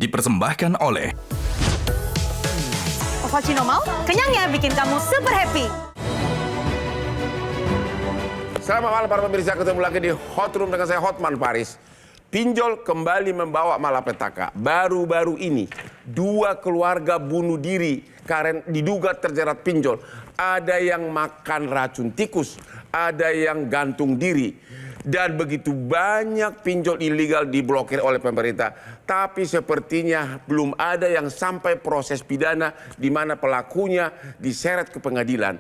dipersembahkan oleh Ovaltino mau? Kenyangnya bikin kamu super happy. Selamat malam para pemirsa, ketemu lagi di Hot Room dengan saya Hotman Paris. Pinjol kembali membawa malapetaka. Baru-baru ini 2 keluarga bunuh diri karena diduga terjerat pinjol. Ada yang makan racun tikus, ada yang gantung diri. Dan begitu banyak pinjol ilegal diblokir oleh pemerintah. Tapi sepertinya belum ada yang sampai proses pidana di mana pelakunya diseret ke pengadilan.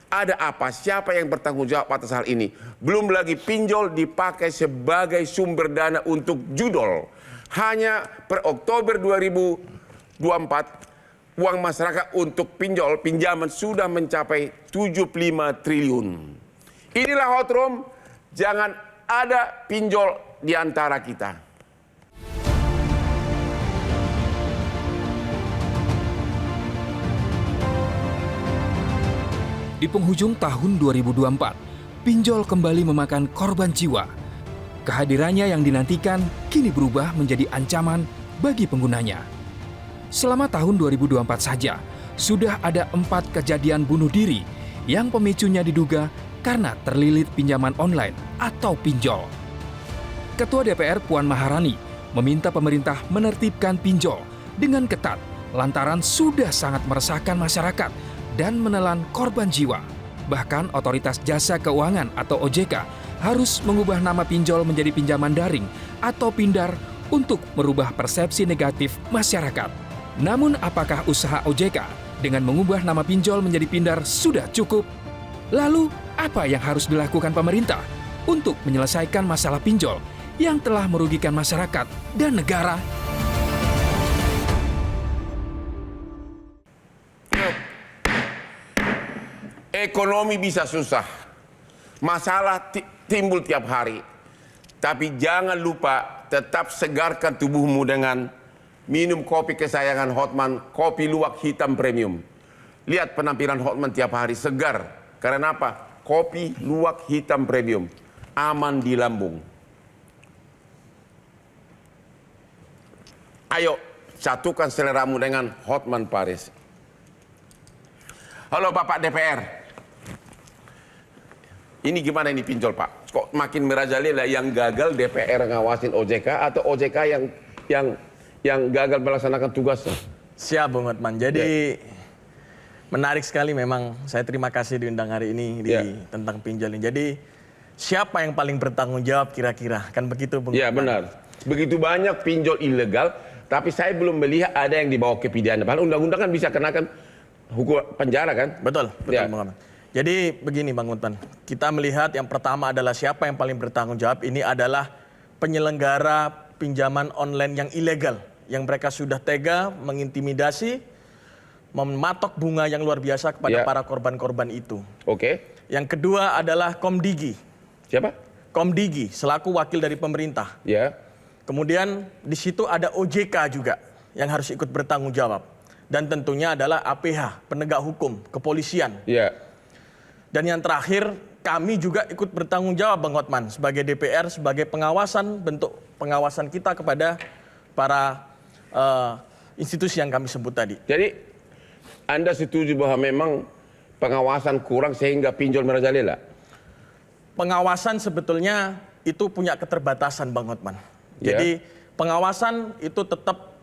Ada apa? Siapa yang bertanggung jawab atas hal ini? Belum lagi pinjol dipakai sebagai sumber dana untuk judol. Hanya per Oktober 2024, uang masyarakat untuk pinjaman sudah mencapai 75 triliun. Inilah Hot Room, jangan ada pinjol di antara kita. Di penghujung tahun 2024, pinjol kembali memakan korban jiwa. Kehadirannya yang dinantikan kini berubah menjadi ancaman bagi penggunanya. Selama tahun 2024 saja, sudah ada 4 kejadian bunuh diri yang pemicunya diduga karena terlilit pinjaman online atau pinjol. Ketua DPR Puan Maharani meminta pemerintah menertibkan pinjol dengan ketat lantaran sudah sangat meresahkan masyarakat dan menelan korban jiwa. Bahkan Otoritas Jasa Keuangan atau OJK harus mengubah nama pinjol menjadi pinjaman daring atau pindar untuk merubah persepsi negatif masyarakat. Namun apakah usaha OJK dengan mengubah nama pinjol menjadi pindar sudah cukup? Lalu apa yang harus dilakukan pemerintah untuk menyelesaikan masalah pinjol yang telah merugikan masyarakat dan negara? Ekonomi bisa susah, masalah timbul tiap hari. Tapi jangan lupa tetap segarkan tubuhmu dengan minum kopi kesayangan Hotman, kopi luwak hitam premium. Lihat penampilan Hotman tiap hari segar. Karena apa? Kopi luwak hitam premium, aman di lambung. Ayo, satukan seleramu dengan Hotman Paris. Halo Bapak DPR. Ini gimana ini pinjol Pak? Kok makin merajalela, yang gagal DPR ngawasin OJK atau OJK yang gagal melaksanakan tugasnya? Siap Bung Hotman. Jadi menarik sekali memang. Saya terima kasih diundang hari ini tentang pinjol ini. Jadi siapa yang paling bertanggung jawab kira-kira? Kan begitu Bung Ya Hotman? Benar. Begitu banyak pinjol ilegal, tapi saya belum melihat ada yang dibawa ke pidana. Padahal undang-undang kan bisa kenakan hukum penjara kan? Betul Bung Hotman. Jadi begini Bang Hotman, kita melihat yang pertama adalah siapa yang paling bertanggung jawab. Ini adalah penyelenggara pinjaman online yang ilegal, yang mereka sudah tega mengintimidasi, mematok bunga yang luar biasa kepada para korban-korban itu. Oke. Yang kedua adalah Komdigi. Siapa? Komdigi selaku wakil dari pemerintah. Ya. Kemudian di situ ada OJK juga yang harus ikut bertanggung jawab. Dan tentunya adalah APH, penegak hukum, kepolisian. Ya. Dan yang terakhir, kami juga ikut bertanggung jawab Bang Hotman sebagai DPR, sebagai pengawasan, bentuk pengawasan kita kepada para institusi yang kami sebut tadi. Jadi Anda setuju bahwa memang pengawasan kurang sehingga pinjol merajalela? Pengawasan sebetulnya itu punya keterbatasan Bang Hotman. Jadi pengawasan itu tetap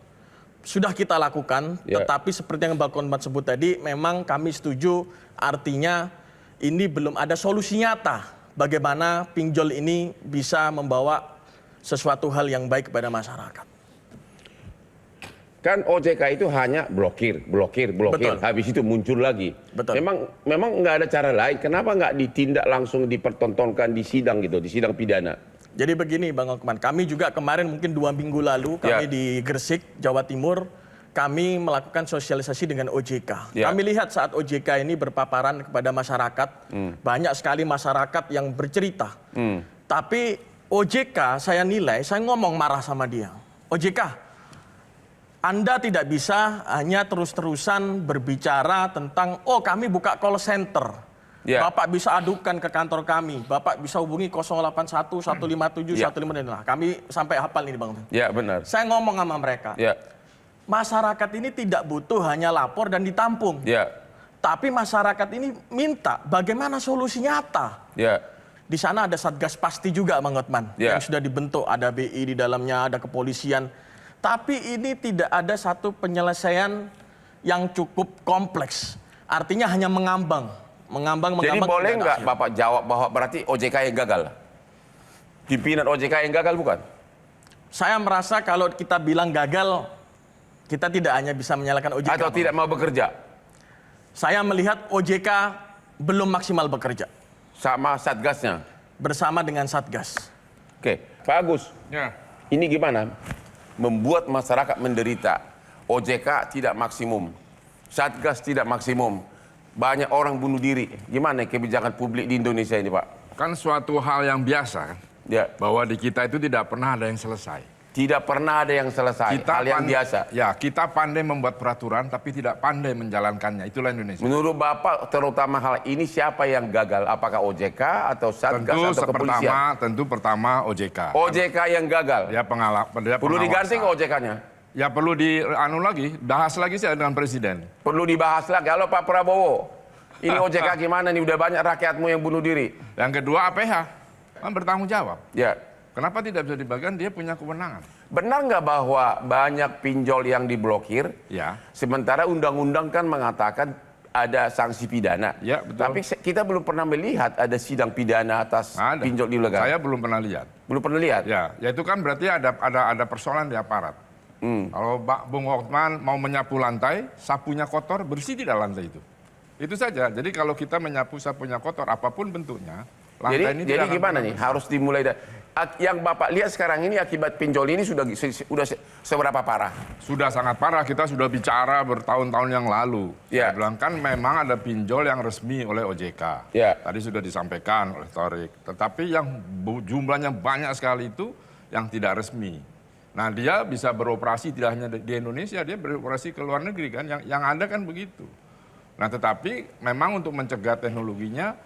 sudah kita lakukan, tetapi seperti yang Bang Hotman sebut tadi, memang kami setuju, artinya ini belum ada solusi nyata bagaimana pinjol ini bisa membawa sesuatu hal yang baik kepada masyarakat. Kan OJK itu hanya blokir. Betul. Habis itu muncul lagi. Betul. Memang nggak ada cara lain. Kenapa nggak ditindak langsung dipertontonkan di sidang gitu, di sidang pidana? Jadi begini Bang Hotman, kami juga kemarin mungkin 2 minggu lalu kami di Gresik, Jawa Timur, kami melakukan sosialisasi dengan OJK. Kami lihat saat OJK ini berpaparan kepada masyarakat, banyak sekali masyarakat yang bercerita. Tapi OJK saya nilai, saya ngomong marah sama dia. OJK, Anda tidak bisa hanya terus-terusan berbicara tentang, oh kami buka call center. Bapak bisa adukan ke kantor kami, Bapak bisa hubungi 081 157 155. Kami sampai hafal ini Bang. Ya benar. Saya ngomong sama mereka. Masyarakat ini tidak butuh hanya lapor dan ditampung. Ya. Tapi masyarakat ini minta bagaimana solusi nyata. Ya. Di sana ada Satgas Pasti juga, Bang Hotman, Ya. yang sudah dibentuk. Ada BI di dalamnya, ada kepolisian. Tapi ini tidak ada satu penyelesaian yang cukup kompleks. Artinya hanya mengambang. Jadi boleh nggak Bapak jawab bahwa berarti OJK yang gagal? Pimpinan OJK yang gagal bukan? Saya merasa kalau kita bilang gagal, kita tidak hanya bisa menyalahkan OJK. Atau tidak mau bekerja? Saya melihat OJK belum maksimal bekerja. Sama Satgasnya? Bersama dengan Satgas. Oke, Pak Agus. Ya. Ini gimana? Membuat masyarakat menderita. OJK tidak maksimum. Satgas tidak maksimum. Banyak orang bunuh diri. Gimana kebijakan publik di Indonesia ini, Pak? Kan suatu hal yang biasa kan, Ya. bahwa di kita itu tidak pernah ada yang selesai. Tidak pernah ada yang selesai. Hal yang biasa. Ya, kita pandai membuat peraturan tapi tidak pandai menjalankannya. Itulah Indonesia. Menurut Bapak, terutama hal ini siapa yang gagal? Apakah OJK atau Satgas atau kepolisian? Tentu pertama OJK. OJK yang gagal. Dia Perlu diganti ke OJK-nya? Ya perlu bahas lagi sih dengan presiden. Perlu dibahas lagi. Kalau Pak Prabowo, ini OJK gimana nih? Udah banyak rakyatmu yang bunuh diri. Yang kedua APH, kan bertanggung jawab. Ya. Kenapa tidak bisa dibagikan? Dia punya kewenangan. Benar nggak bahwa banyak pinjol yang diblokir? Ya. Sementara undang-undang kan mengatakan ada sanksi pidana. Ya, betul. Tapi kita belum pernah melihat ada sidang pidana atas Ada. pinjol ilegal. Saya belum pernah lihat. Belum pernah lihat? Ya itu kan berarti ada persoalan di aparat. Kalau Bung Hotman mau menyapu lantai, sapunya kotor, bersih tidak lantai itu. Itu saja. Jadi kalau kita menyapu sapunya kotor, apapun bentuknya, lantai ini jadi tidak gimana akan nih? Harus dimulai dari yang Bapak lihat sekarang ini akibat pinjol ini sudah seberapa parah? Sudah sangat parah. Kita sudah bicara bertahun-tahun yang lalu. Ya. Saya bilang kan memang ada pinjol yang resmi oleh OJK. Ya. Tadi sudah disampaikan oleh Torik. Tetapi yang jumlahnya banyak sekali itu yang tidak resmi. Nah dia bisa beroperasi tidak hanya di Indonesia, dia beroperasi ke luar negeri kan. Yang ada kan begitu. Nah tetapi memang untuk mencegah teknologinya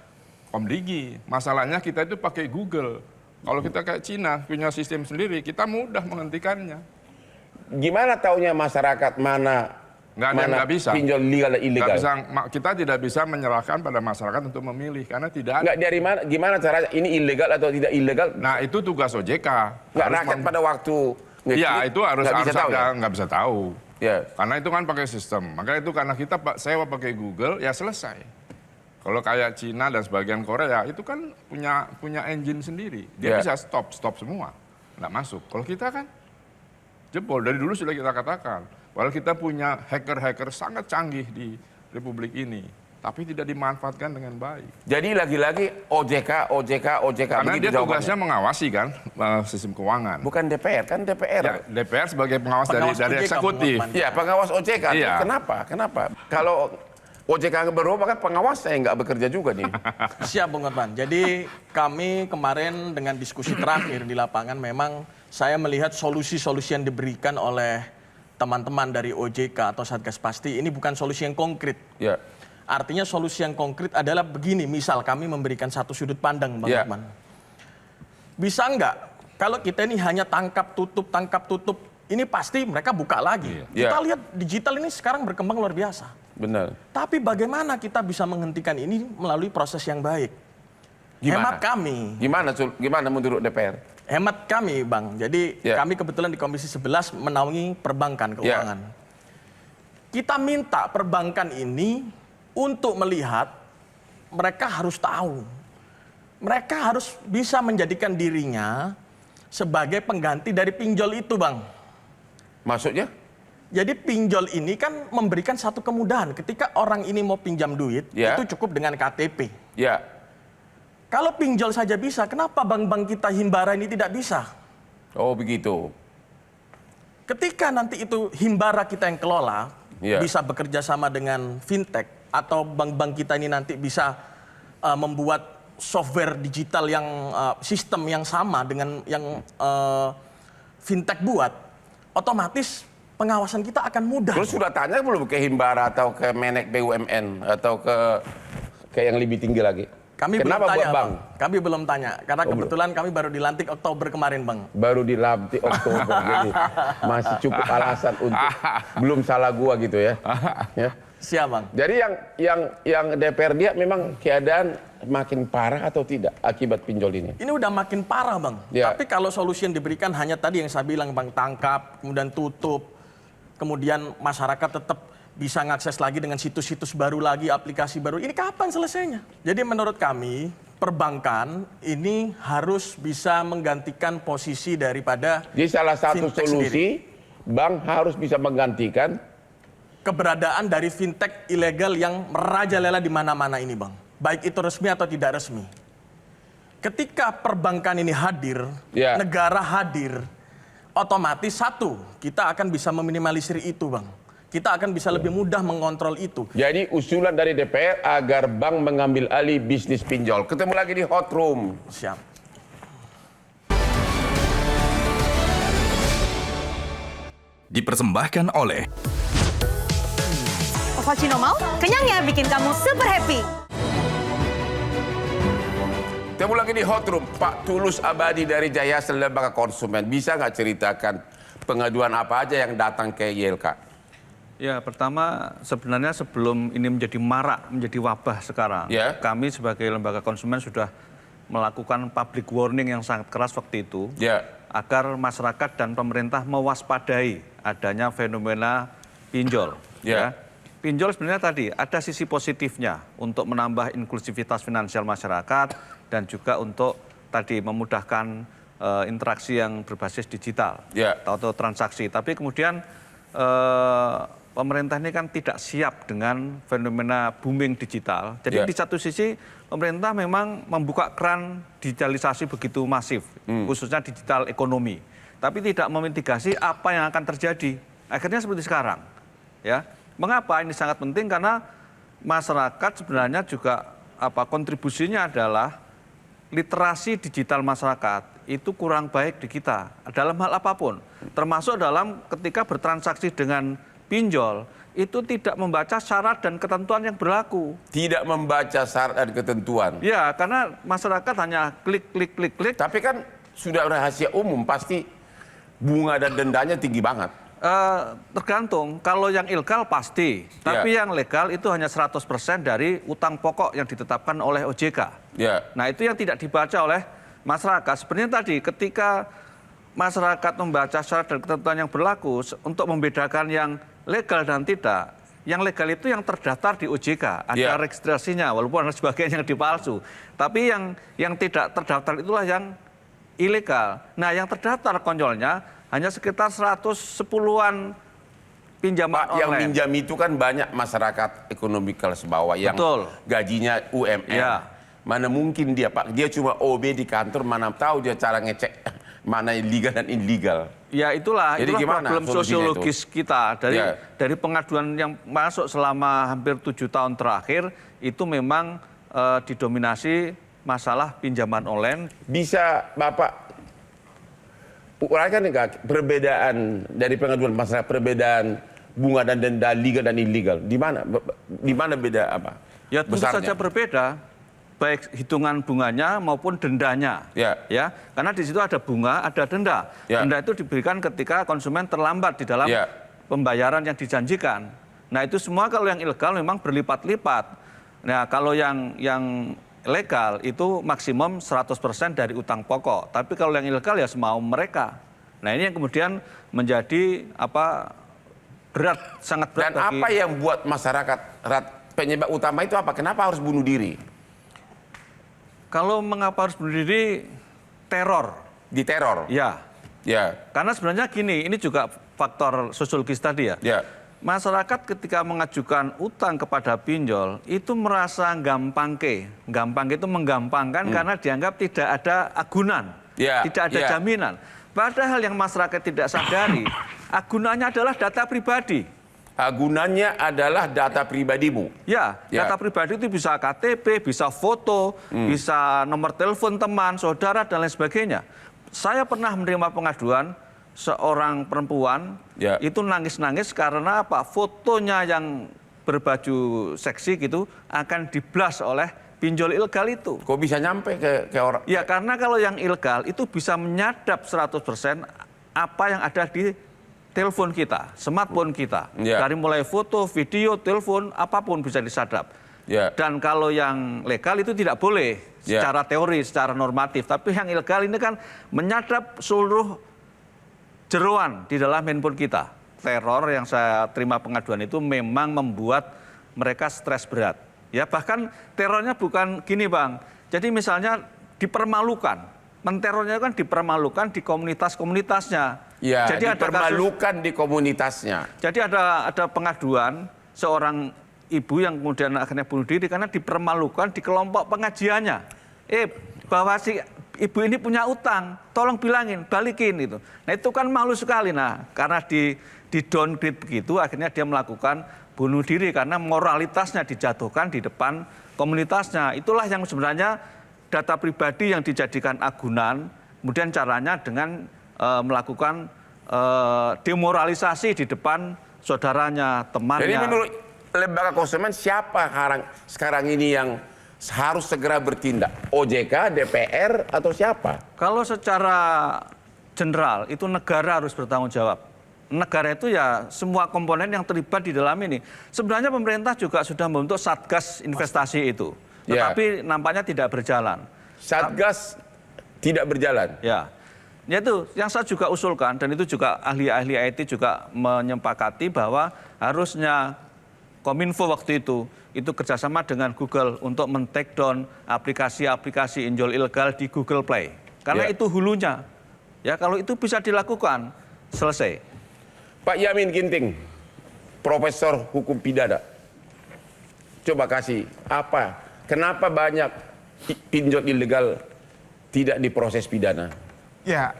Komdigi. Masalahnya kita itu pakai Google. Kalau kita kayak Cina punya sistem sendiri, kita mudah menghentikannya. Gimana taunya masyarakat mana Nggak bisa. pinjol legal dan ilegal? Kita tidak bisa menyerahkan pada masyarakat untuk memilih karena tidak ada. Nggak dari mana? Gimana caranya ini ilegal atau tidak ilegal? Nah itu tugas OJK. Nggak rakyat pada waktu Iya itu harus bisa tahu ya? nggak bisa tahu. Ya. Karena itu kan pakai sistem. Maka itu karena kita sewa pakai Google ya selesai. Kalau kayak Cina dan sebagian Korea itu kan punya engine sendiri. Dia bisa stop semua, nggak masuk. Kalau kita kan jebol dari dulu sudah kita katakan. Walau kita punya hacker-hacker sangat canggih di Republik ini, tapi tidak dimanfaatkan dengan baik. Jadi lagi-lagi OJK. Karena begitu dia tugasnya mengawasi kan sistem keuangan. bukan DPR, kan DPR. Ya, DPR sebagai pengawas dari OJK, eksekutif. Iya, pengawas OJK. Iya. Kenapa? Kalau OJK berubah kan pengawas saya nggak bekerja juga nih. Siap, Bung Hotman. Jadi kami kemarin dengan diskusi terakhir di lapangan memang saya melihat solusi-solusi yang diberikan oleh teman-teman dari OJK atau Satgas Pasti ini bukan solusi yang konkret. Ya. Artinya solusi yang konkret adalah begini, misal kami memberikan satu sudut pandang, Bang Hotman. Bisa nggak kalau kita ini hanya tangkap tutup, ini pasti mereka buka lagi. Kita lihat digital ini sekarang berkembang luar biasa. Benar. Tapi bagaimana kita bisa menghentikan ini melalui proses yang baik? Gimana? Hemat kami. Gimana menurut DPR? Hemat kami, Bang. Jadi kami kebetulan di Komisi 11 menaungi perbankan keuangan. Kita minta perbankan ini untuk melihat mereka harus tahu. Mereka harus bisa menjadikan dirinya sebagai pengganti dari pinjol itu, Bang. Maksudnya? Jadi pinjol ini kan memberikan satu kemudahan. Ketika orang ini mau pinjam duit, itu cukup dengan KTP. Ya. Kalau pinjol saja bisa, kenapa bank-bank kita Himbara ini tidak bisa? Oh begitu. Ketika nanti itu Himbara kita yang kelola, bisa bekerja sama dengan fintech, atau bank-bank kita ini nanti bisa membuat software digital yang sistem yang sama dengan yang fintech buat, otomatis pengawasan kita akan mudah. Terus sudah tanya belum ke Himbara atau ke Menek BUMN atau ke yang lebih tinggi lagi? Kami Kenapa belum tanya, buat bank? Kami belum tanya, karena kebetulan kami baru dilantik Oktober kemarin, Bang. Baru dilantik Oktober, jadi masih cukup alasan untuk belum salah gua gitu ya. Ya. Siap, Bang. Jadi yang DPR dia memang keadaan makin parah atau tidak akibat pinjol ini? Ini udah makin parah, Bang. Ya. Tapi kalau solusi yang diberikan hanya tadi yang saya bilang, Bang, tangkap, kemudian tutup, kemudian masyarakat tetap bisa mengakses lagi dengan situs-situs baru lagi, aplikasi baru. Ini kapan selesainya? Jadi menurut kami, perbankan ini harus bisa menggantikan posisi daripada Jadi salah satu fintech solusi, sendiri. bank harus bisa menggantikan Keberadaan dari fintech ilegal yang merajalela di mana-mana ini, Bang. Baik itu resmi atau tidak resmi. Ketika perbankan ini hadir, Ya. negara hadir, otomatis satu, kita akan bisa meminimalisir itu, Bang. Kita akan bisa lebih mudah mengontrol itu. Jadi usulan dari DPR agar bank mengambil alih bisnis pinjol. Ketemu lagi di Hot Room. Siap. Dipersembahkan oleh Cappuccino mau? Kenyangnya bikin kamu super happy. Ketemu lagi di Hot Room. Pak Tulus Abadi dari Yayasan Lembaga Konsumen. Bisa nggak ceritakan pengaduan apa aja yang datang ke YLK? Ya, pertama sebenarnya sebelum ini menjadi marak, menjadi wabah sekarang, Ya. kami sebagai lembaga konsumen sudah melakukan public warning yang sangat keras waktu itu, Ya. agar masyarakat dan pemerintah mewaspadai adanya fenomena pinjol. Ya. Pinjol sebenarnya tadi ada sisi positifnya untuk menambah inklusivitas finansial masyarakat dan juga untuk tadi memudahkan interaksi yang berbasis digital Ya. atau transaksi. Tapi kemudian pemerintah ini kan tidak siap dengan fenomena booming digital. Jadi Ya. di satu sisi pemerintah memang membuka keran digitalisasi begitu masif, khususnya digital ekonomi. Tapi tidak memitigasi apa yang akan terjadi. Akhirnya seperti sekarang. Ya. Mengapa ini sangat penting? Karena masyarakat sebenarnya juga kontribusinya adalah literasi digital masyarakat itu kurang baik di kita dalam hal apapun, termasuk dalam ketika bertransaksi dengan pinjol itu tidak membaca syarat dan ketentuan yang berlaku. Tidak membaca syarat dan ketentuan. Ya, karena masyarakat hanya klik. Tapi kan sudah rahasia umum, pasti bunga dan dendanya tinggi banget. Tergantung, kalau yang ilegal pasti, tapi yang legal itu hanya 100% dari utang pokok yang ditetapkan oleh OJK. Ya. Nah itu yang tidak dibaca oleh masyarakat. Sebenarnya tadi ketika masyarakat membaca syarat dan ketentuan yang berlaku untuk membedakan yang legal dan tidak, yang legal itu yang terdaftar di OJK, ada registrasinya walaupun ada sebagian yang dipalsu. Tapi yang tidak terdaftar itulah yang ilegal. Nah yang terdaftar konyolnya hanya sekitar 110-an pinjaman Pak, yang online. minjam itu kan banyak masyarakat ekonomi kelas bawah yang Betul. gajinya UMR. Ya. Mana mungkin dia, Pak, dia cuma OB di kantor, mana tahu dia cara ngecek mana legal dan illegal. Ya itulah gimana problem solusinya sosiologis kita dari pengaduan yang masuk selama hampir 7 tahun terakhir itu memang didominasi masalah pinjaman online. Bisa Bapak uraikan enggak perbedaan dari pengaduan masyarakat, perbedaan bunga dan denda legal dan illegal? Di mana beda apa? Ya tentu besarnya? saja berbeda, baik hitungan bunganya maupun dendanya. Ya, karena di situ ada bunga, ada denda. Ya. Denda itu diberikan ketika konsumen terlambat di dalam pembayaran yang dijanjikan. Nah itu semua kalau yang ilegal memang berlipat-lipat. Nah kalau yang legal itu maksimum 100% dari utang pokok. Tapi kalau yang ilegal ya semau mereka. Nah ini yang kemudian menjadi berat, sangat berat. Dan apa yang buat masyarakat penyebab utama itu apa? Kenapa harus bunuh diri? Kalau mengapa harus bunuh diri? Teror. Diteror? Ya. Karena sebenarnya gini, ini juga faktor sosiologis tadi ya. Masyarakat ketika mengajukan utang kepada pinjol itu merasa gampang itu menggampangkan karena dianggap tidak ada agunan, tidak ada jaminan. Padahal yang masyarakat tidak sadari, agunannya adalah data pribadi. Agunannya adalah data pribadimu. Ya, data pribadi itu bisa KTP, bisa foto, bisa nomor telepon teman, saudara dan lain sebagainya. Saya pernah menerima pengaduan seorang perempuan itu nangis-nangis karena apa? Fotonya yang berbaju seksi gitu akan diblas oleh pinjol ilegal itu. Kok bisa nyampe ke orang? Ya karena kalau yang ilegal itu bisa menyadap 100% apa yang ada di telepon kita, smartphone kita. Ya. Dari mulai foto, video, telepon, apapun bisa disadap. Ya. Dan kalau yang legal itu tidak boleh secara teori, secara normatif. Tapi yang ilegal ini kan menyadap seluruh jeroan di dalam handphone kita. Teror yang saya terima pengaduan itu memang membuat mereka stres berat. Ya bahkan terornya bukan gini Bang. Jadi misalnya dipermalukan. Menterornya kan dipermalukan di komunitas-komunitasnya. Ya, jadi dipermalukan di komunitasnya. Jadi ada pengaduan seorang ibu yang kemudian akhirnya bunuh diri karena dipermalukan di kelompok pengajiannya. Bahwa si ibu ini punya utang, tolong bilangin, balikin itu. Nah itu kan malu sekali. Nah karena di downgrade begitu akhirnya dia melakukan bunuh diri karena moralitasnya dijatuhkan di depan komunitasnya. Itulah yang sebenarnya data pribadi yang dijadikan agunan, kemudian caranya dengan melakukan demoralisasi di depan saudaranya, temannya. Jadi menurut lembaga konsumen siapa sekarang ini yang harus segera bertindak? OJK, DPR, atau siapa? Kalau secara general itu negara harus bertanggung jawab. Negara itu ya semua komponen yang terlibat di dalam ini. Sebenarnya pemerintah juga sudah membentuk Satgas investasi itu. Tetapi nampaknya tidak berjalan. Satgas tidak berjalan? Ya. Itu yang saya juga usulkan dan itu juga ahli-ahli IT juga menyepakati bahwa harusnya Kominfo waktu itu kerjasama dengan Google untuk men-take down aplikasi-aplikasi pinjol ilegal di Google Play. Karena itu hulunya. Ya kalau itu bisa dilakukan, selesai. Pak Yamin Ginting, Profesor Hukum Pidana. Coba kasih kenapa banyak pinjol ilegal tidak diproses pidana? Ya,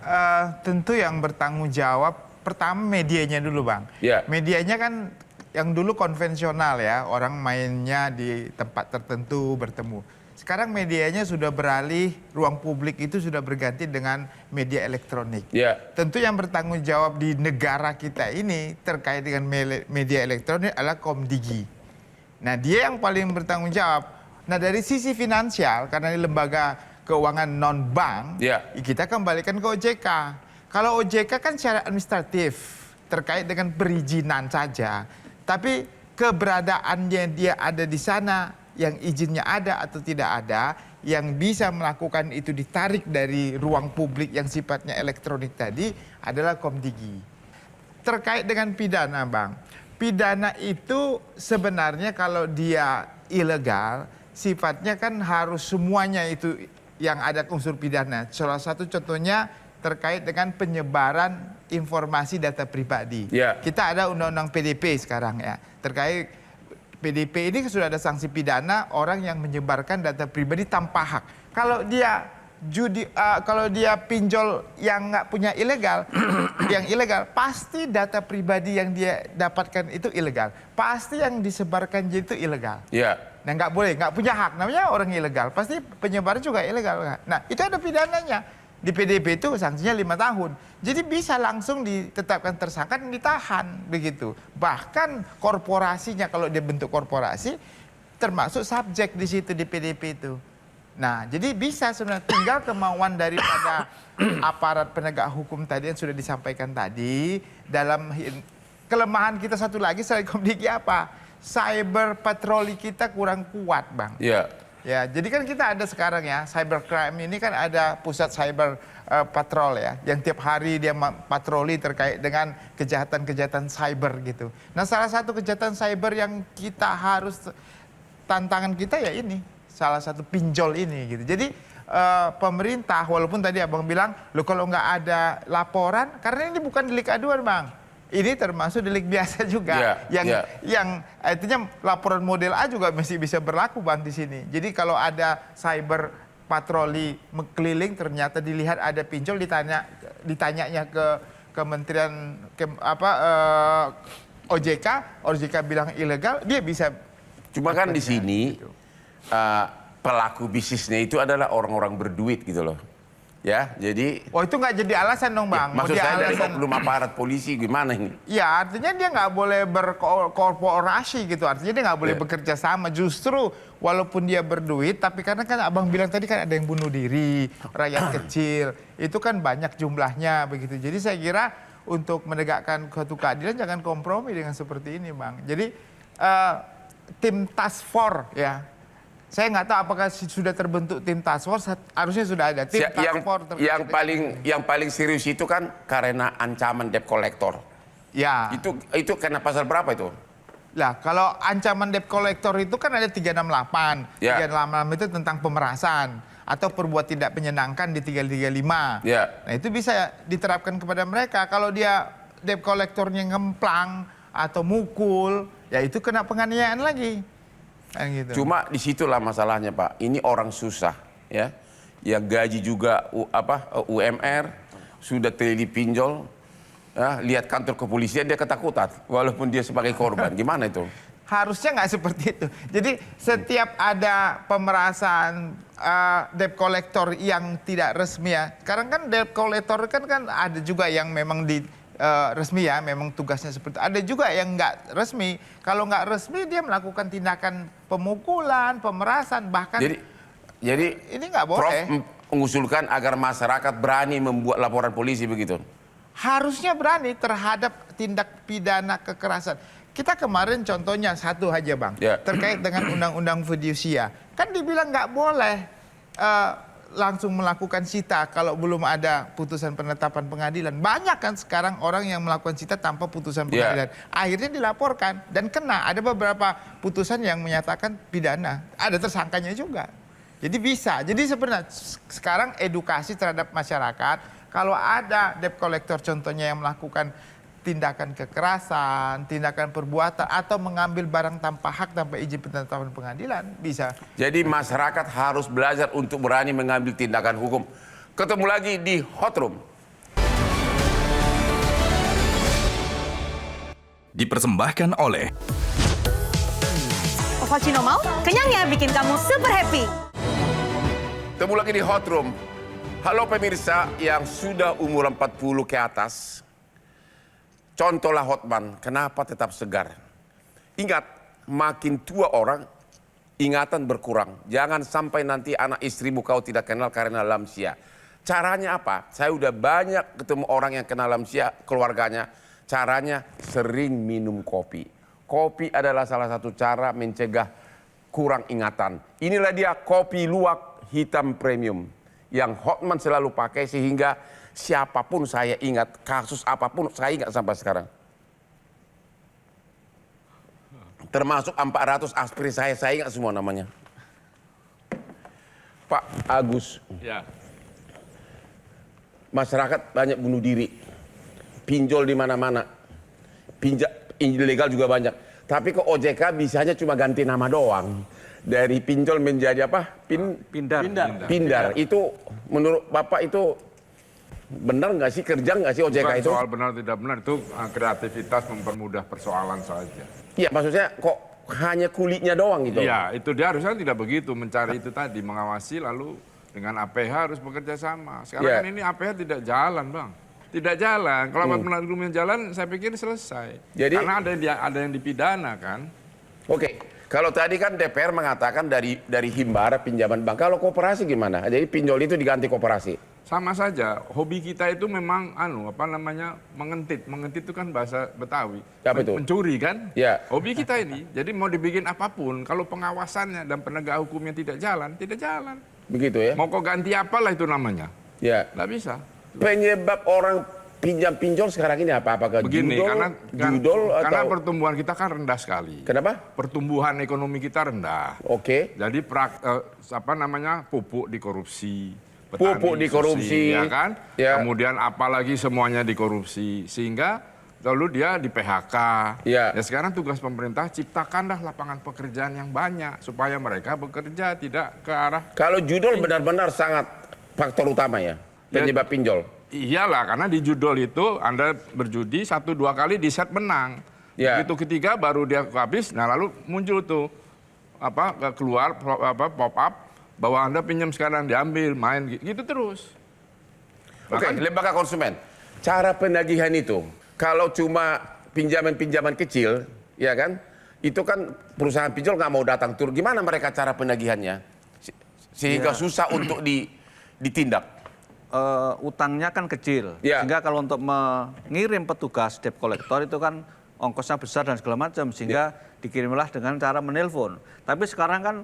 tentu yang bertanggung jawab pertama medianya dulu Bang. Ya. Medianya kan yang dulu konvensional ya, orang mainnya di tempat tertentu bertemu. Sekarang medianya sudah beralih, ruang publik itu sudah berganti dengan media elektronik. Ya. Tentu yang bertanggung jawab di negara kita ini terkait dengan media elektronik adalah Komdigi. Nah dia yang paling bertanggung jawab. Nah dari sisi finansial, karena ini lembaga keuangan non-bank, kita kembalikan ke OJK. Kalau OJK kan secara administratif, terkait dengan perizinan saja. Tapi keberadaannya dia ada di sana, yang izinnya ada atau tidak ada, yang bisa melakukan itu ditarik dari ruang publik yang sifatnya elektronik tadi adalah Komdigi. Terkait dengan pidana Bang, pidana itu sebenarnya kalau dia ilegal, sifatnya kan harus semuanya itu yang ada unsur pidana. Salah satu contohnya terkait dengan penyebaran informasi data pribadi. Kita ada undang-undang PDP sekarang ya, terkait PDP ini sudah ada sanksi pidana orang yang menyebarkan data pribadi tanpa hak. Kalau dia kalau dia pinjol yang nggak punya ilegal, yang ilegal pasti data pribadi yang dia dapatkan itu ilegal. Pasti yang disebarkan itu ilegal. Nah nggak boleh, nggak punya hak, namanya orang ilegal. Pasti penyebaran juga ilegal. Nah itu ada pidananya. Di PDP itu sanksinya 5 tahun. Jadi bisa langsung ditetapkan tersangka dan ditahan begitu. Bahkan korporasinya kalau dia bentuk korporasi termasuk subjek di situ di PDP itu. Nah, jadi bisa sebenarnya tinggal kemauan daripada aparat penegak hukum tadi yang sudah disampaikan tadi. Dalam kelemahan kita satu lagi selain Komdigi apa? Cyber patroli kita kurang kuat, Bang. Ya, jadi kan kita ada sekarang ya, cybercrime ini kan ada pusat cyber patrol ya, yang tiap hari dia patroli terkait dengan kejahatan-kejahatan cyber gitu. Nah, salah satu kejahatan cyber yang kita harus tantangan kita ya ini, salah satu pinjol ini gitu. Jadi pemerintah walaupun tadi Abang bilang, loh kalau nggak ada laporan, karena ini bukan delik aduan Bang. Ini termasuk delik biasa juga, yang artinya laporan model A juga masih bisa berlaku Bang di sini. Jadi kalau ada cyber patroli keliling ternyata dilihat ada pinjol, ditanyanya ke Kementerian OJK bilang ilegal, dia bisa. Cuma kan di sini pelaku bisnisnya itu adalah orang-orang berduit gitu loh. Ya, jadi Oh itu nggak jadi alasan dong Bang. maksud Dia saya dari alasan- oknum aparat polisi gimana ini? Ya artinya dia nggak boleh berkorporasi gitu. Artinya dia nggak boleh Ya. bekerja sama. Justru walaupun dia berduit, tapi karena kan abang bilang tadi kan ada yang bunuh diri, rakyat kecil. Itu kan banyak jumlahnya begitu. Jadi saya kira untuk menegakkan suatu keadilan jangan kompromi dengan seperti ini Bang. Jadi tim task force ya. Saya nggak tahu apakah sudah terbentuk tim task force, harusnya sudah ada tim task force. yang paling serius itu kan karena ancaman debt collector. Ya. Itu kena pasal berapa itu? Lah, kalau ancaman debt collector itu kan ada 368. Ya. 368 itu tentang pemerasan atau perbuat tidak menyenangkan di 335. Ya. Nah, itu bisa diterapkan kepada mereka. Kalau dia debt collectornya ngemplang atau mukul, ya itu kena penganiayaan lagi. Kan gitu. Cuma disitulah masalahnya Pak. Ini orang susah, ya. Yang gaji juga UMR sudah pinjol. Ya, lihat kantor kepolisian dia ketakutan, walaupun dia sebagai korban. Gimana itu? Harusnya nggak seperti itu. Jadi setiap ada pemerasan debt collector yang tidak resmi ya. Sekarang kan debt collector kan ada juga yang memang resmi ya, memang tugasnya seperti itu. Ada juga yang nggak resmi. Kalau nggak resmi dia melakukan tindakan pemukulan, pemerasan, bahkan Jadi ini nggak Prof boleh. mengusulkan agar masyarakat berani membuat laporan polisi begitu. Harusnya berani terhadap tindak pidana kekerasan. Kita kemarin contohnya satu aja Bang, Ya. terkait dengan undang-undang fidusia. Kan dibilang nggak boleh langsung melakukan sita kalau belum ada putusan penetapan pengadilan. Banyak kan sekarang orang yang melakukan sita tanpa putusan pengadilan. Akhirnya dilaporkan dan kena. Ada beberapa putusan yang menyatakan pidana. Ada tersangkanya juga. Jadi bisa. Jadi sebenarnya sekarang edukasi terhadap masyarakat. Kalau ada debt collector contohnya yang melakukan tindakan kekerasan, tindakan perbuatan, atau mengambil barang tanpa hak, tanpa izin penetapan pengadilan, bisa. Jadi masyarakat harus belajar untuk berani mengambil tindakan hukum. Ketemu lagi di Hot Room. Dipersembahkan oleh Ovaltino mau? Kenyangnya bikin kamu super happy. Ketemu lagi di Hot Room. Halo pemirsa yang sudah umur 40 ke atas. Contohlah Hotman, kenapa tetap segar? Ingat, makin tua orang, ingatan berkurang. Jangan sampai nanti anak istrimu kau tidak kenal karena lansia. Caranya apa? Saya udah banyak ketemu orang yang kena lansia, keluarganya. Caranya sering minum kopi. Kopi adalah salah satu cara mencegah kurang ingatan. Inilah dia kopi luwak hitam premium yang Hotman selalu pakai sehingga siapapun saya ingat, kasus apapun saya ingat sampai sekarang. Termasuk 400 aspiri saya ingat semua namanya. Pak Agus, Ya. masyarakat banyak bunuh diri, pinjol di mana-mana, ilegal juga banyak. Tapi kok OJK bisanya cuma ganti nama doang. Dari pinjol menjadi apa? Pindar. Itu menurut Bapak itu benar nggak sih, kerja nggak sih OJK Bukan itu? soal benar tidak benar, itu kreativitas mempermudah persoalan saja. Iya, maksudnya kok hanya kulitnya doang gitu? Iya, itu dia harusnya tidak begitu, mencari itu tadi, mengawasi lalu dengan APH harus bekerja sama. Sekarang kan ini APH tidak jalan, Bang. Tidak jalan. Kalau penegak hukum yang jalan, saya pikir selesai. Jadi- karena ada yang dipidana kan. Oke, kalau tadi kan DPR mengatakan dari himbara pinjaman bank. Kalau koperasi gimana? Jadi pinjol itu diganti koperasi. Sama saja, hobi kita itu memang mengentit. Mengentit itu kan bahasa Betawi. Apa itu? Mencuri kan? Ya. Hobi kita ini. Jadi mau dibikin apapun, kalau pengawasannya dan penegak hukumnya tidak jalan, tidak jalan. Begitu ya? Mau kau ganti apalah itu namanya? Ya. Nggak bisa. Penyebab orang pinjol sekarang ini apa? Apakah Begini, judol karena atau pertumbuhan kita kan rendah sekali. kenapa? Pertumbuhan ekonomi kita rendah. Oke. Jadi pupuk dikorupsi, Pupuk dikorupsi, ya kan? ya. Kemudian apalagi semuanya dikorupsi, sehingga lalu dia di PHK. Ya. Ya sekarang tugas pemerintah ciptakanlah lapangan pekerjaan yang banyak supaya mereka bekerja tidak ke arah. Kalau judol benar-benar sangat faktor utama ya, penyebab pinjol. Iyalah, karena di judol itu Anda berjudi 1-2 kali di set menang. Ya. Begitu ketiga baru dia habis, nah lalu muncul tuh keluar pop up bahwa Anda pinjam sekarang diambil, main gitu terus. Oke, lembaga konsumen. Cara penagihan itu, kalau cuma pinjaman-pinjaman kecil, ya kan, itu kan perusahaan pinjol nggak mau datang turun. Gimana mereka cara penagihannya? Sehingga susah untuk ditindak. Utangnya kan kecil, sehingga kalau untuk mengirim petugas debt collector itu kan ongkosnya besar dan segala macam, sehingga dikirimlah dengan cara menelpon. Tapi sekarang kan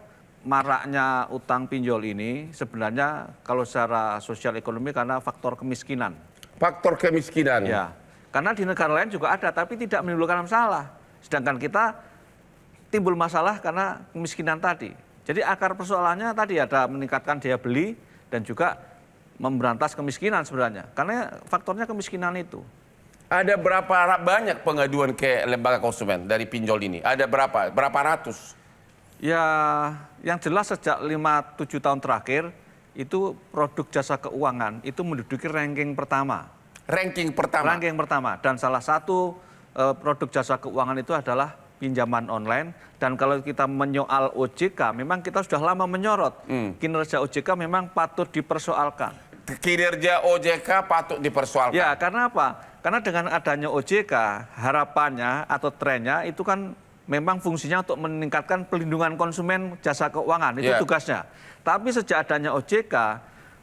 maraknya utang pinjol ini sebenarnya kalau secara sosial ekonomi karena faktor kemiskinan. Faktor kemiskinan. Ya, karena di negara lain juga ada, tapi tidak menimbulkan masalah. Sedangkan kita timbul masalah karena kemiskinan tadi. Jadi akar persoalannya tadi ada meningkatkan daya beli dan juga memberantas kemiskinan sebenarnya. Karena faktornya kemiskinan itu. Ada berapa banyak pengaduan ke lembaga konsumen dari pinjol ini? Ada berapa? Berapa ratus? Ya, yang jelas sejak 5-7 tahun terakhir, itu produk jasa keuangan itu menduduki ranking pertama. Ranking pertama? Ranking pertama. Dan salah satu produk jasa keuangan itu adalah pinjaman online. Dan kalau kita menyoal OJK, memang kita sudah lama menyorot. Kinerja OJK memang patut dipersoalkan. Kinerja OJK patut dipersoalkan. Ya, karena apa? Karena dengan adanya OJK, harapannya atau trennya itu kan memang fungsinya untuk meningkatkan pelindungan konsumen jasa keuangan. Itu tugasnya. Tapi sejak adanya OJK,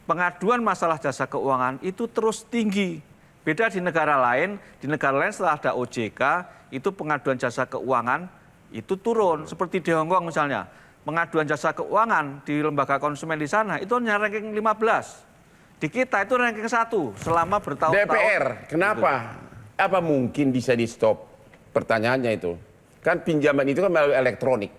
pengaduan masalah jasa keuangan itu terus tinggi. Beda di negara lain setelah ada OJK, itu pengaduan jasa keuangan itu turun. Seperti di Hong Kong misalnya, pengaduan jasa keuangan di lembaga konsumen di sana itu hanya ranking 15. Di kita itu ranking 1 selama bertahun-tahun. DPR, kenapa? Apa mungkin bisa di stop? Pertanyaannya itu. Kan pinjaman itu kan melalui elektronik.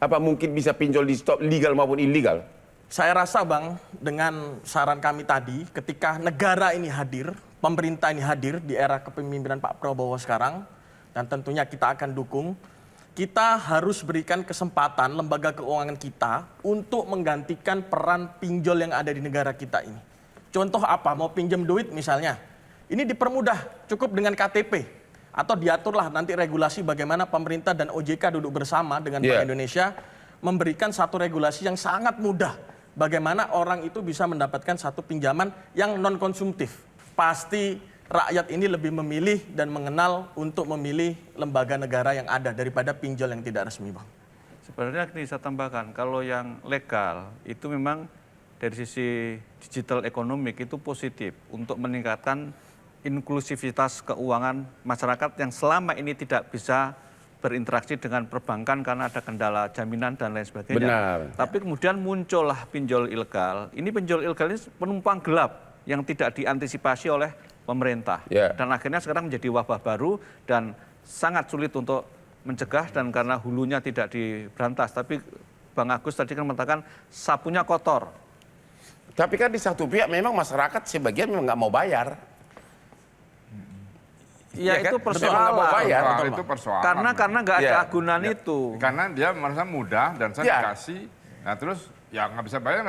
Apa mungkin bisa pinjol di stop legal maupun illegal? Saya rasa Bang, dengan saran kami tadi, ketika negara ini hadir, pemerintah ini hadir di era kepemimpinan Pak Prabowo sekarang, dan tentunya kita akan dukung, kita harus berikan kesempatan lembaga keuangan kita untuk menggantikan peran pinjol yang ada di negara kita ini. Contoh apa? Mau pinjam duit misalnya, ini dipermudah, cukup dengan KTP. Atau diaturlah nanti regulasi bagaimana pemerintah dan OJK duduk bersama dengan Bank Indonesia, memberikan satu regulasi yang sangat mudah. Bagaimana orang itu bisa mendapatkan satu pinjaman yang non-konsumtif. Pasti rakyat ini lebih memilih dan mengenal untuk memilih lembaga negara yang ada daripada pinjol yang tidak resmi, Bang. Sebenarnya ini saya tambahkan, kalau yang legal itu memang dari sisi digital ekonomi itu positif untuk meningkatkan inklusivitas keuangan masyarakat yang selama ini tidak bisa berinteraksi dengan perbankan karena ada kendala jaminan dan lain sebagainya. Benar. Tapi kemudian muncullah pinjol ilegal. Ini pinjol ilegal ini penumpang gelap yang tidak diantisipasi oleh pemerintah. Dan akhirnya sekarang menjadi wabah baru dan sangat sulit untuk mencegah dan karena hulunya tidak diberantas. Tapi Bang Agus tadi kan mengatakan sapunya kotor. Tapi kan di satu pihak memang masyarakat sebagian memang nggak mau bayar. Ya, kan? itu persoalan. Itu persoalan. Karena nggak ada agunan itu. Karena dia merasa mudah dan saya dikasih. Nah terus ya nggak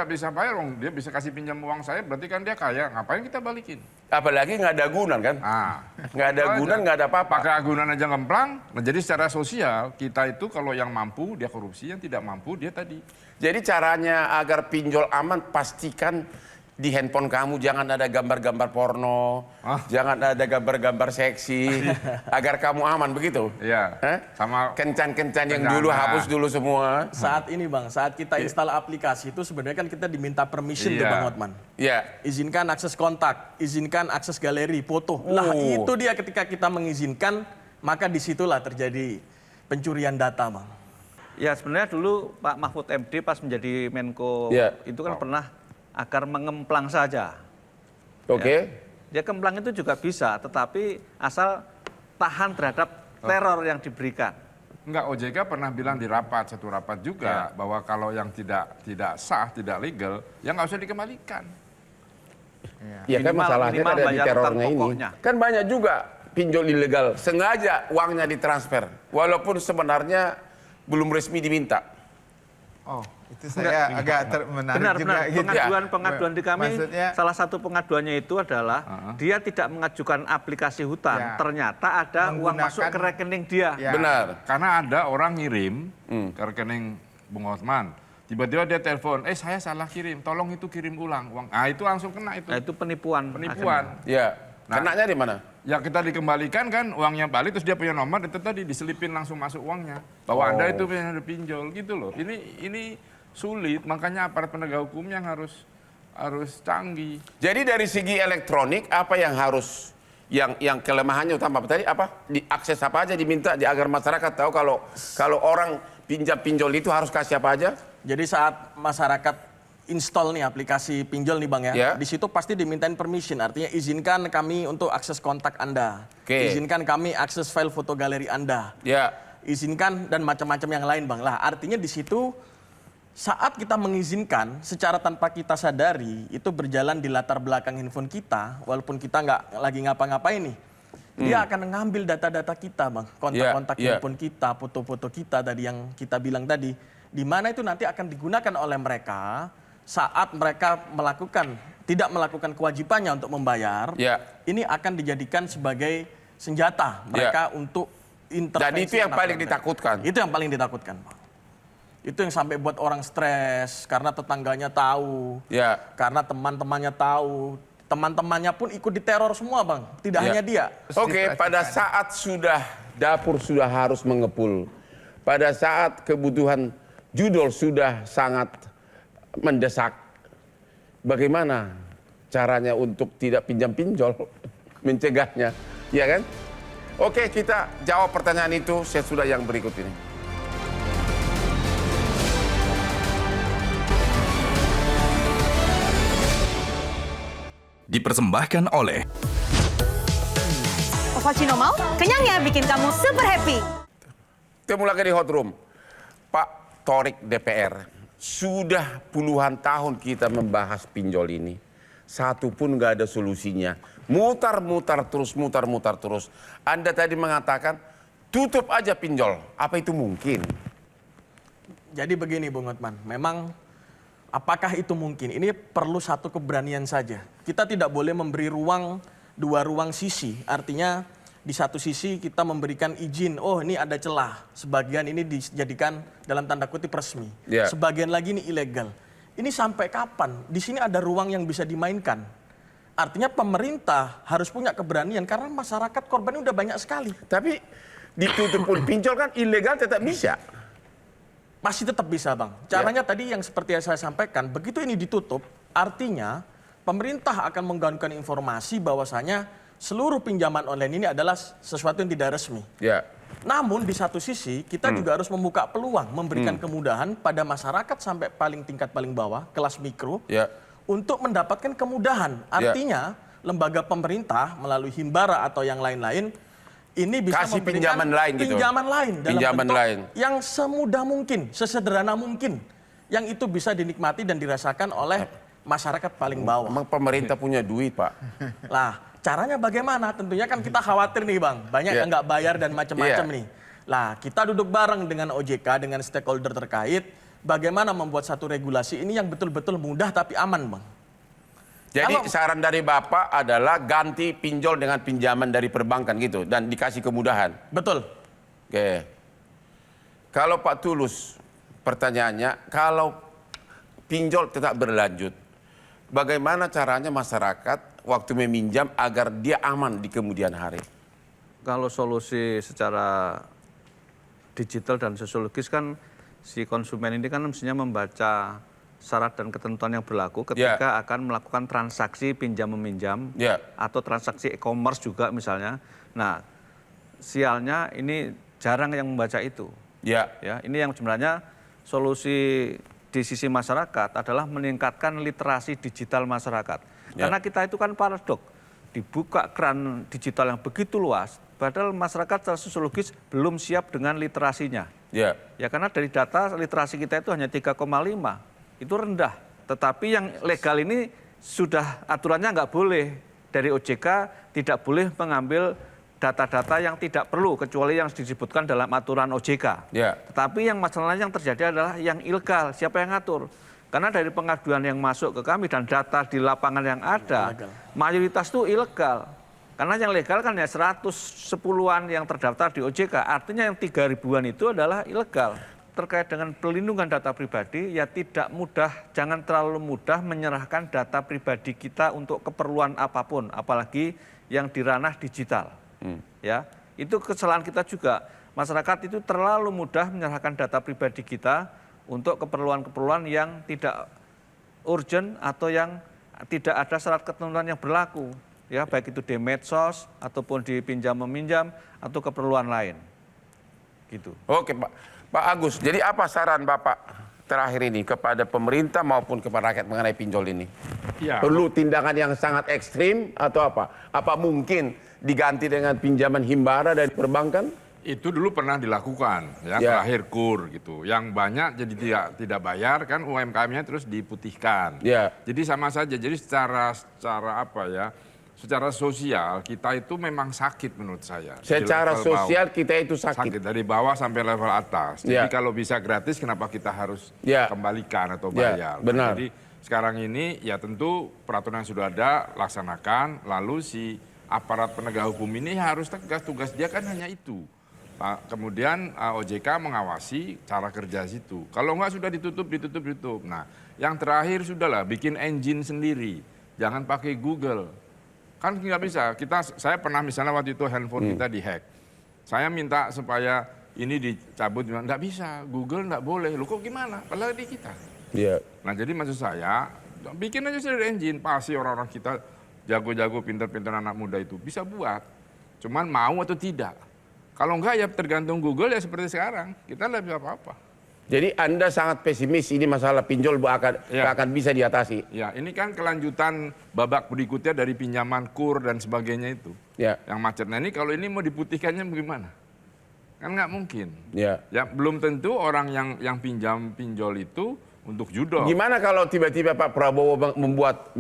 bisa bayar. Dia bisa kasih pinjam uang saya, berarti kan dia kaya. Ngapain kita balikin? Apalagi nggak ada agunan kan? Nggak ada agunan, nggak ada apa-apa. Pakai agunan aja ngemplang. Nah, jadi secara sosial kita itu kalau yang mampu dia korupsi, yang tidak mampu dia tadi. Jadi caranya agar pinjol aman, pastikan di handphone kamu jangan ada gambar-gambar porno, jangan ada gambar-gambar seksi, agar kamu aman begitu. Iya. Sama kencan-kencan yang dulu hapus dulu semua. Saat ini Bang, saat kita install aplikasi itu sebenarnya kan kita diminta permission tuh Bang Hotman. Iya. Izinkan akses kontak, izinkan akses galeri, foto. Lah itu dia ketika kita mengizinkan, maka disitulah terjadi pencurian data Bang. Ya sebenarnya dulu Pak Mahfud MD pas menjadi Menko itu kan pernah agar mengemplang saja. Oke. Ya kemplang itu juga bisa, tetapi asal tahan terhadap teror yang diberikan. Enggak, OJK pernah bilang di satu rapat juga bahwa kalau yang tidak sah, tidak legal, ya nggak usah dikembalikan. Ya kan masalahnya ada di terornya ini. Kan banyak juga pinjol ilegal sengaja uangnya ditransfer, walaupun sebenarnya belum resmi diminta. Oh, itu saya agak menarik juga. Pengaduan di kami, salah satu pengaduannya itu adalah dia tidak mengajukan aplikasi hutang, ternyata ada uang masuk ke rekening dia. Benar. Karena ada orang ngirim ke rekening Bung Hotman, Tiba-tiba dia telepon, saya salah kirim, tolong itu kirim ulang uang. Ah itu langsung kena itu. Nah, itu penipuan. Penipuan. Ya. Nah, Kenanya di mana? Ya kita dikembalikan kan uangnya balik, terus dia punya nomor, itu tadi diselipin langsung masuk uangnya. Bahwa Anda itu punya pinjol gitu loh. Ini sulit, makanya aparat penegak hukum yang harus canggih. Jadi dari segi elektronik apa yang harus yang kelemahannya utama tadi apa? Diakses apa aja diminta agar masyarakat tahu kalau orang pinjam pinjol itu harus kasih apa aja? Jadi saat masyarakat install nih aplikasi pinjol nih Bang ya, di situ pasti dimintain permission, artinya izinkan kami untuk akses kontak Anda, izinkan kami akses file foto galeri Anda, izinkan dan macam-macam yang lain Bang. Lah artinya di situ saat kita mengizinkan secara tanpa kita sadari itu berjalan di latar belakang handphone kita, walaupun kita nggak lagi ngapa-ngapain nih, dia akan mengambil data-data kita Bang, kontak-kontak handphone kita, foto-foto kita tadi yang kita bilang tadi. Di mana itu nanti akan digunakan oleh mereka saat mereka tidak melakukan kewajibannya untuk membayar, ini akan dijadikan sebagai senjata mereka untuk intervensi. Dan itu yang paling ditakutkan. Itu yang paling ditakutkan, Pak. Itu yang sampai buat orang stres karena tetangganya tahu, karena teman-temannya tahu, teman-temannya pun ikut diteror semua Bang, tidak hanya dia. Oke, pada saat dapur sudah harus mengepul, pada saat kebutuhan judul sudah sangat mendesak, bagaimana caranya untuk tidak pinjam-pinjol, mencegahnya, ya kan? Oke, kita jawab pertanyaan itu sesudah yang berikut ini. Dipersembahkan oleh Ovaltino mau? Kenyangnya bikin kamu super happy. Ketemu lagi di Hot Room. Pak Thorik DPR, sudah puluhan tahun kita membahas pinjol ini. Satu pun nggak ada solusinya. Mutar-mutar terus. Anda tadi mengatakan tutup aja pinjol. Apa itu mungkin? Jadi begini Bung Hotman, memang apakah itu mungkin? Ini perlu satu keberanian saja. Kita tidak boleh memberi dua ruang sisi. Artinya di satu sisi kita memberikan izin, oh ini ada celah. Sebagian ini dijadikan dalam tanda kutip resmi. Sebagian lagi ini ilegal. Ini sampai kapan? Di sini ada ruang yang bisa dimainkan. Artinya pemerintah harus punya keberanian karena masyarakat korban udah banyak sekali. Tapi ditutup pun pinjol kan ilegal tetap bisa. Masih tetap bisa Bang. Caranya tadi yang seperti yang saya sampaikan, begitu ini ditutup, artinya pemerintah akan menggaungkan informasi bahwasanya seluruh pinjaman online ini adalah sesuatu yang tidak resmi. Namun di satu sisi kita juga harus membuka peluang, memberikan kemudahan pada masyarakat sampai tingkat paling bawah, kelas mikro, untuk mendapatkan kemudahan. Artinya lembaga pemerintah melalui Himbara atau yang lain-lain ini bisa kasih memberikan pinjaman lain dalam bentuk yang semudah mungkin, sesederhana mungkin, yang itu bisa dinikmati dan dirasakan oleh masyarakat paling bawah. Memang pemerintah punya duit Pak. Lah caranya bagaimana? Tentunya kan kita khawatir nih Bang, banyak yang nggak bayar dan macam-macam nih. Lah kita duduk bareng dengan OJK, dengan stakeholder terkait, bagaimana membuat satu regulasi ini yang betul-betul mudah tapi aman Bang. Jadi saran dari Bapak adalah ganti pinjol dengan pinjaman dari perbankan gitu dan dikasih kemudahan. Betul. Oke. Kalau Pak Tulus, pertanyaannya, kalau pinjol tetap berlanjut, bagaimana caranya masyarakat waktu meminjam agar dia aman di kemudian hari? Kalau solusi secara digital dan sosiologis kan si konsumen ini kan mestinya membaca syarat dan ketentuan yang berlaku ketika akan melakukan transaksi pinjam-meminjam atau transaksi e-commerce juga misalnya. Nah, sialnya ini jarang yang membaca itu. Ini yang sebenarnya solusi di sisi masyarakat adalah meningkatkan literasi digital masyarakat. Karena kita itu kan paradok, dibuka keran digital yang begitu luas, padahal masyarakat secara sosiologis belum siap dengan literasinya. Ya karena dari data literasi kita itu hanya 3,5, itu rendah. Tetapi yang legal ini sudah aturannya nggak boleh. Dari OJK tidak boleh mengambil data-data yang tidak perlu, kecuali yang disebutkan dalam aturan OJK. Tetapi yang masalahnya yang terjadi adalah yang ilegal, siapa yang ngatur? Karena dari pengaduan yang masuk ke kami dan data di lapangan yang ada, mayoritas itu ilegal. Karena yang legal kan ya 110-an yang terdaftar di OJK, artinya yang 3.000-an itu adalah ilegal. terkait dengan pelindungan data pribadi, ya tidak mudah, jangan terlalu mudah menyerahkan data pribadi kita untuk keperluan apapun, apalagi yang di ranah digital. Ya, itu kesalahan kita juga. Masyarakat itu terlalu mudah menyerahkan data pribadi kita untuk keperluan-keperluan yang tidak urgent atau yang tidak ada syarat ketentuan yang berlaku, ya, baik itu di medsos ataupun di pinjam-meminjam atau keperluan lain. Gitu. Oke, Pak Agus. Jadi apa saran Bapak terakhir ini kepada pemerintah maupun kepada rakyat mengenai pinjol ini? Ya. Perlu tindakan yang sangat ekstrim atau apa? Apa mungkin diganti dengan pinjaman himbara dari perbankan? Itu dulu pernah dilakukan, ya, terakhir KUR gitu. Yang banyak jadi tidak bayar kan UMKM-nya terus diputihkan. Ya. Jadi sama saja. Jadi secara apa ya? Secara sosial kita itu memang sakit menurut saya. Secara sosial kita itu sakit. Dari bawah sampai level atas. Jadi kalau bisa gratis kenapa kita harus kembalikan atau bayar? Benar. Jadi sekarang ini ya tentu peraturan yang sudah ada laksanakan. Lalu si aparat penegak hukum ini harus tegas, tugas dia kan hanya itu. Kemudian OJK mengawasi cara kerja situ. Kalau enggak sudah ditutup. Nah, yang terakhir sudahlah bikin engine sendiri. Jangan pakai Google. Kan nggak bisa. Saya pernah misalnya waktu itu handphone kita dihack. Saya minta supaya ini dicabut, nggak bisa. Google nggak boleh. Loh kok gimana? Padahal di kita. Iya. Nah jadi maksud saya bikin aja sendiri engine. Pasti orang-orang kita jago-jago, pintar-pintar anak muda itu bisa buat. Cuman mau atau tidak. Kalau enggak ya tergantung Google ya seperti sekarang. Kita nggak bisa apa-apa. Jadi Anda sangat pesimis ini masalah pinjol akan bisa diatasi. Ya, ini kan kelanjutan babak berikutnya dari pinjaman KUR dan sebagainya itu. Ya. Yang macet. Nah ini kalau ini mau diputihkannya bagaimana? Kan nggak mungkin. Ya. Ya belum tentu orang yang pinjol itu untuk judol. Gimana kalau tiba-tiba Pak Prabowo membuat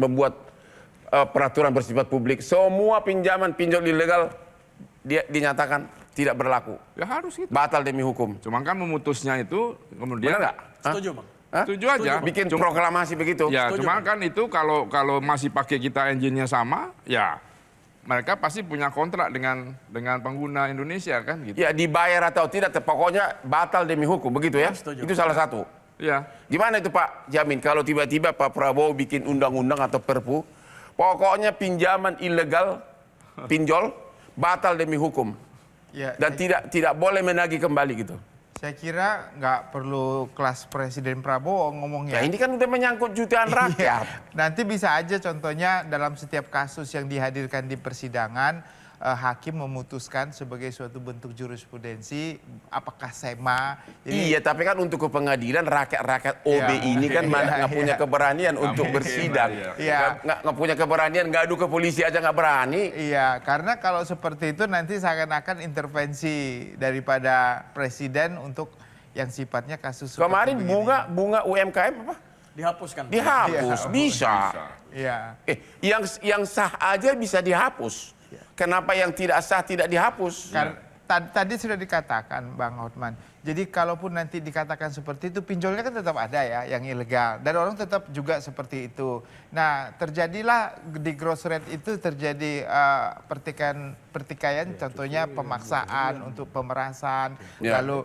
peraturan bersifat publik, semua pinjaman pinjol ilegal dinyatakan tidak berlaku. Ya harus gitu. Batal demi hukum. Cuma kan memutusnya itu kemudian. Benar nggak? Setuju, Bang. Setuju aja. Bikin proklamasi begitu. Ya, Setuju, cuma Bang. kan itu kalau masih pakai kita engine-nya sama, ya mereka pasti punya kontrak dengan pengguna Indonesia kan gitu. Ya dibayar atau tidak, pokoknya batal demi hukum begitu ya. Setuju. Itu salah satu. Ya. Gimana itu Pak Jamin kalau tiba-tiba Pak Prabowo bikin undang-undang atau perpu, pokoknya pinjaman ilegal, pinjol batal demi hukum. Ya, Dan tidak boleh menagih kembali gitu. saya kira nggak perlu kelas Presiden Prabowo ngomongnya. Ya ini kan udah menyangkut jutaan rakyat. Nanti bisa aja contohnya dalam setiap kasus yang dihadirkan di persidangan, hakim memutuskan sebagai suatu bentuk jurisprudensi apakah SEMA. Iya, tapi kan untuk ke pengadilan rakyat OB ini kan nggak punya keberanian untuk bersidang. Iya. Nggak punya keberanian, ngadu ke polisi aja nggak berani. Iya, karena kalau seperti itu nanti seakan-akan intervensi daripada presiden untuk yang sifatnya kasus. Kemarin bunga UMKM apa? Dihapuskan. Dihapus, bisa. Iya. Yang sah aja bisa dihapus. Kenapa yang tidak sah tidak dihapus? Tadi sudah dikatakan Bang Hotman. Jadi kalaupun nanti dikatakan seperti itu, pinjolnya kan tetap ada ya, yang ilegal. Dan orang tetap juga seperti itu. Nah, terjadilah di grocery itu terjadi pertikaian, contohnya pemaksaan untuk pemerasan, lalu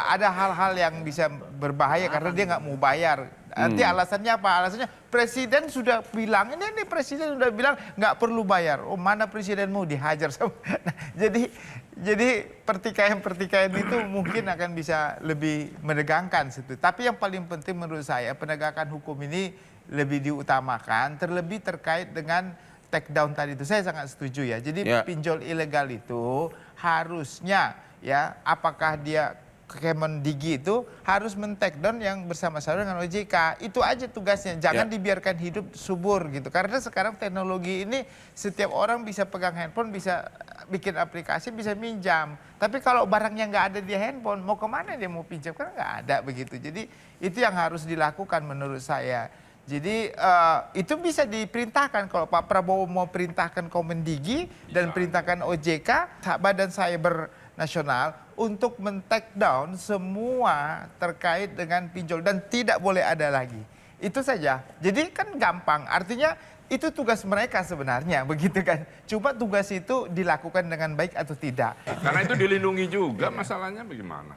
ada hal-hal yang bisa berbahaya karena dia nggak mau bayar. Nanti alasannya apa? Alasannya presiden sudah bilang, ini presiden sudah bilang nggak perlu bayar. Oh mana presidenmu dihajar sama. Nah, jadi pertikaian itu mungkin akan bisa lebih menegangkan situ. Tapi yang paling penting menurut saya penegakan hukum ini lebih diutamakan, terlebih terkait dengan take down tadi itu. Saya sangat setuju ya. Jadi pinjol ilegal itu harusnya ya apakah dia Kemendikbud itu harus men-take down yang bersama-sama dengan OJK. Itu aja tugasnya. Jangan dibiarkan hidup subur gitu. Karena sekarang teknologi ini setiap orang bisa pegang handphone, bisa bikin aplikasi, bisa minjam. Tapi kalau barangnya nggak ada di handphone, mau kemana dia mau pinjam? Kan nggak ada begitu. Jadi itu yang harus dilakukan menurut saya. Jadi itu bisa diperintahkan kalau Pak Prabowo mau perintahkan Kemendikbud dan perintahkan OJK, Badan Cyber Nasional, untuk men-take down semua terkait dengan pinjol dan tidak boleh ada lagi. Itu saja. Jadi kan gampang. Artinya itu tugas mereka sebenarnya, begitu kan. Cuma tugas itu dilakukan dengan baik atau tidak. Karena itu dilindungi juga, masalahnya bagaimana?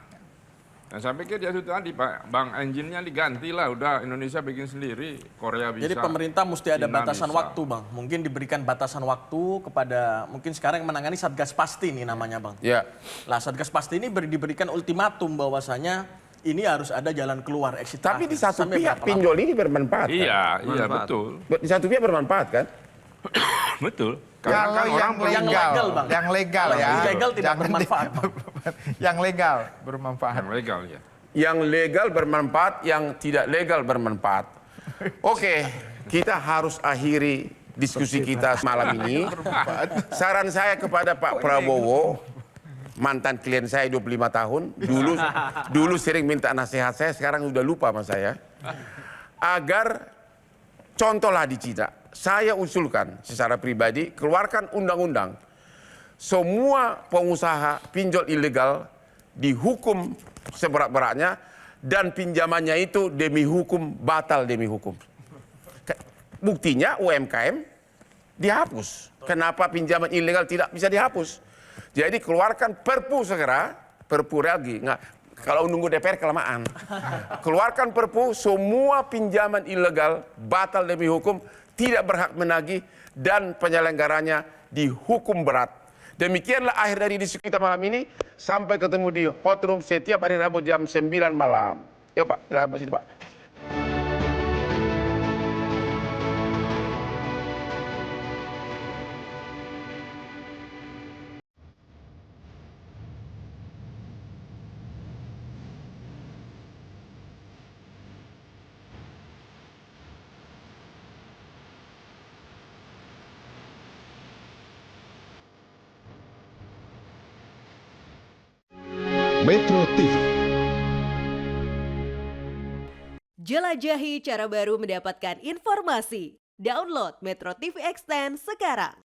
Nah, saya pikir ya itu tadi Pak, Bang, engine-nya diganti lah, udah Indonesia bikin sendiri, Korea bisa. Jadi pemerintah mesti ada Cina batasan bisa. waktu, Bang. Mungkin diberikan batasan waktu kepada, mungkin sekarang yang menangani Satgas Pasti nih namanya, Bang. Ya. Lah Satgas Pasti ini diberikan ultimatum bahwasanya ini harus ada jalan keluar, exit Tapi di terakhir. satu Sampai pihak berapa pinjol ini bermanfaat. kan? Iya, iya Bermanfaat. betul. Di satu pihak bermanfaat kan? Betul. Kalau kan yang yang legal, legal, Bang. yang legal Kalau ya. yang ilegal tidak Jangan bermanfaat, Bang. yang legal bermanfaat. Yang legal ya. Yang legal bermanfaat, yang tidak legal bermanfaat. Oke, kita harus akhiri diskusi kita malam ini. Saran saya kepada Pak Prabowo, mantan klien saya 25 tahun, dulu sering minta nasihat saya, sekarang sudah lupa sama saya. Agar contohlah di Cina, saya usulkan secara pribadi, keluarkan undang-undang. Semua pengusaha pinjol ilegal dihukum seberat-beratnya dan pinjamannya itu demi hukum, batal demi hukum. Buktinya UMKM dihapus. Kenapa pinjaman ilegal tidak bisa dihapus? Jadi keluarkan perpu segera, perpu lagi. Nggak, kalau nunggu DPR kelamaan. Keluarkan perpu, semua pinjaman ilegal batal demi hukum, tidak berhak menagih dan penyelenggaranya dihukum berat. Demikianlah akhir dari diskusi kita malam ini. Sampai ketemu di Hot Room setiap hari Rabu jam 9 malam. Yuk Pak, silakan Pak. Metro TV. Jelajahi cara baru mendapatkan informasi. Download Metro TV Extend sekarang.